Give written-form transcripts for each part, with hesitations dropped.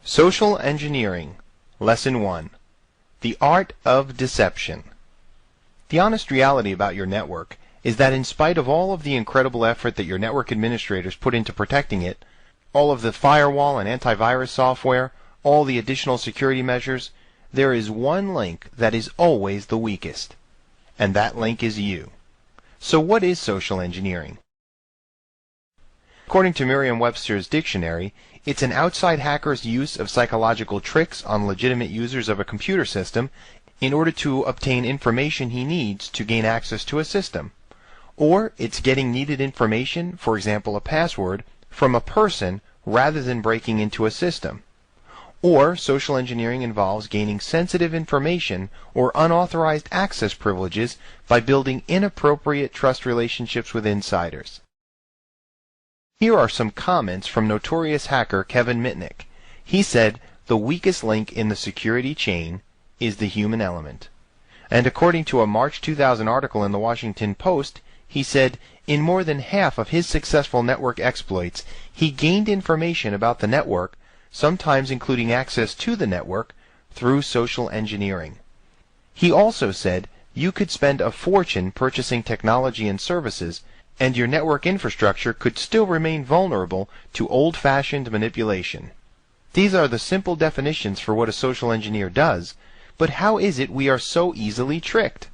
Social Engineering, Lesson 1. The Art of Deception. The honest reality about your network is that in spite of all of the incredible effort that your network administrators put into protecting it, all of the firewall and antivirus software, all the additional security measures, there is one link that is always the weakest. And that link is you. So what is social engineering? According to Merriam-Webster's dictionary, it's an outside hacker's use of psychological tricks on legitimate users of a computer system in order to obtain information he needs to gain access to a system. Or it's getting needed information, for example a password, from a person rather than breaking into a system. Or social engineering involves gaining sensitive information or unauthorized access privileges by building inappropriate trust relationships with insiders. Here are some comments from notorious hacker Kevin Mitnick. He said, "The weakest link in the security chain is the human element." And according to a March 2000 article in the Washington Post, he said, in more than half of his successful network exploits, he gained information about the network, sometimes including access to the network, through social engineering. He also said, you could spend a fortune purchasing technology and services, and your network infrastructure could still remain vulnerable to old-fashioned manipulation. These are the simple definitions for what a social engineer does, but how is it we are so easily tricked?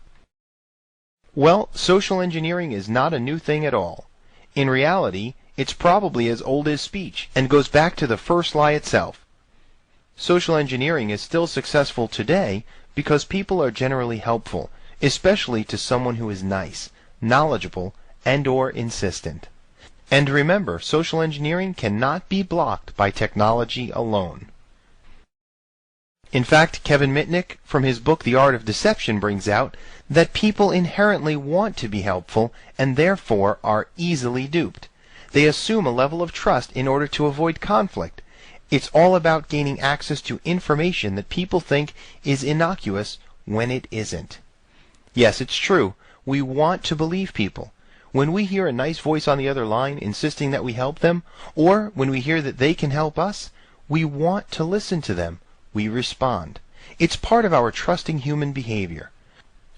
Well, social engineering is not a new thing at all. In reality, it's probably as old as speech, and goes back to the first lie itself. Social engineering is still successful today because people are generally helpful, especially to someone who is nice, knowledgeable, and/or insistent. And remember, social engineering cannot be blocked by technology alone. In fact, Kevin Mitnick, from his book The Art of Deception, brings out that people inherently want to be helpful and therefore are easily duped. They assume a level of trust in order to avoid conflict. It's all about gaining access to information that people think is innocuous when it isn't. Yes, it's true. We want to believe people. When we hear a nice voice on the other line insisting that we help them, or when we hear that they can help us, we want to listen to them. We respond. It's part of our trusting human behavior.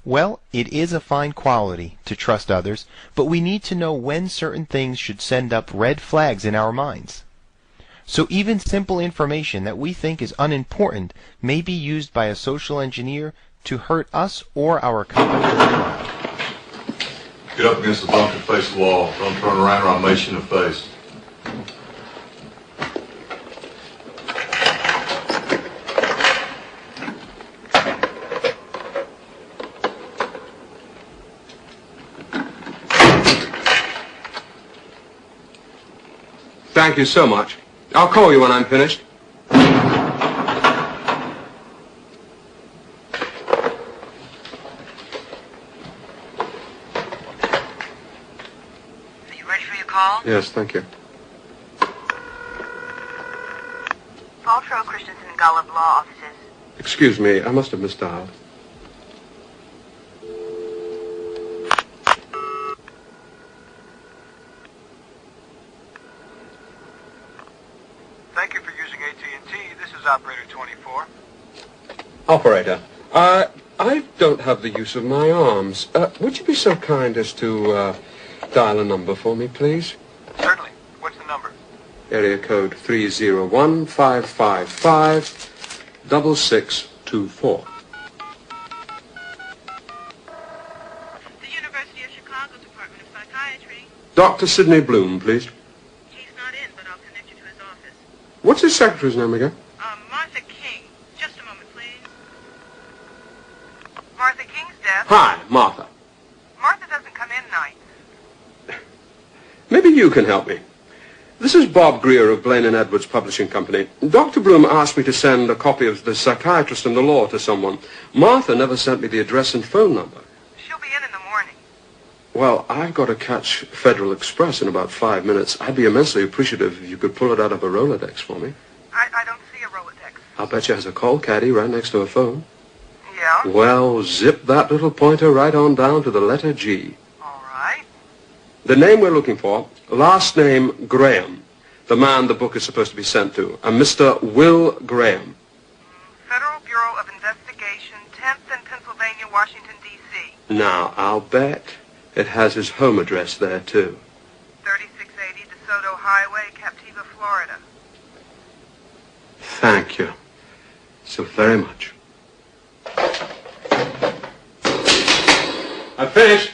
Well, it is a fine quality to trust others, but we need to know when certain things should send up red flags in our minds. So even simple information that we think is unimportant may be used by a social engineer to hurt us or our company or morale. Get up against the bunk and face the wall. Don't turn around or I'll mace you in the face. Thank you so much. I'll call you when I'm finished. Call? Yes, thank you. Paltrow, Christensen, and Golub Law Offices. Excuse me, I must have misdialed. Thank you for using AT&T. This is Operator 24. Operator, I don't have the use of my arms. Would you be so kind as to dial a number for me, please? Certainly. What's the number? Area code 301-555-6624. The University of Chicago Department of Psychiatry. Dr. Sidney Bloom, please. He's not in, but I'll connect you to his office. What's his secretary's name again? Martha King. Just a moment, please. Martha King's desk. Hi, Martha. Martha doesn't come in nights. Maybe you can help me. This is Bob Greer of Blaine & Edwards Publishing Company. Dr. Bloom asked me to send a copy of The Psychiatrist and the Law to someone. Martha never sent me the address and phone number. She'll be in the morning. Well, I've got to catch Federal Express in about 5 minutes. I'd be immensely appreciative if you could pull it out of a Rolodex for me. I don't see a Rolodex. I'll bet you has a call caddy right next to a phone. Yeah? Well, zip that little pointer right on down to the letter G. All right. The name we're looking for, last name Graham. the man the book is supposed to be sent to, a Mr. Will Graham. Federal Bureau of Investigation, 10th and Pennsylvania, Washington, D.C. Now, I'll bet it has his home address there, too. 3680 DeSoto Highway, Captiva, Florida. Thank you so very much. I'm finished.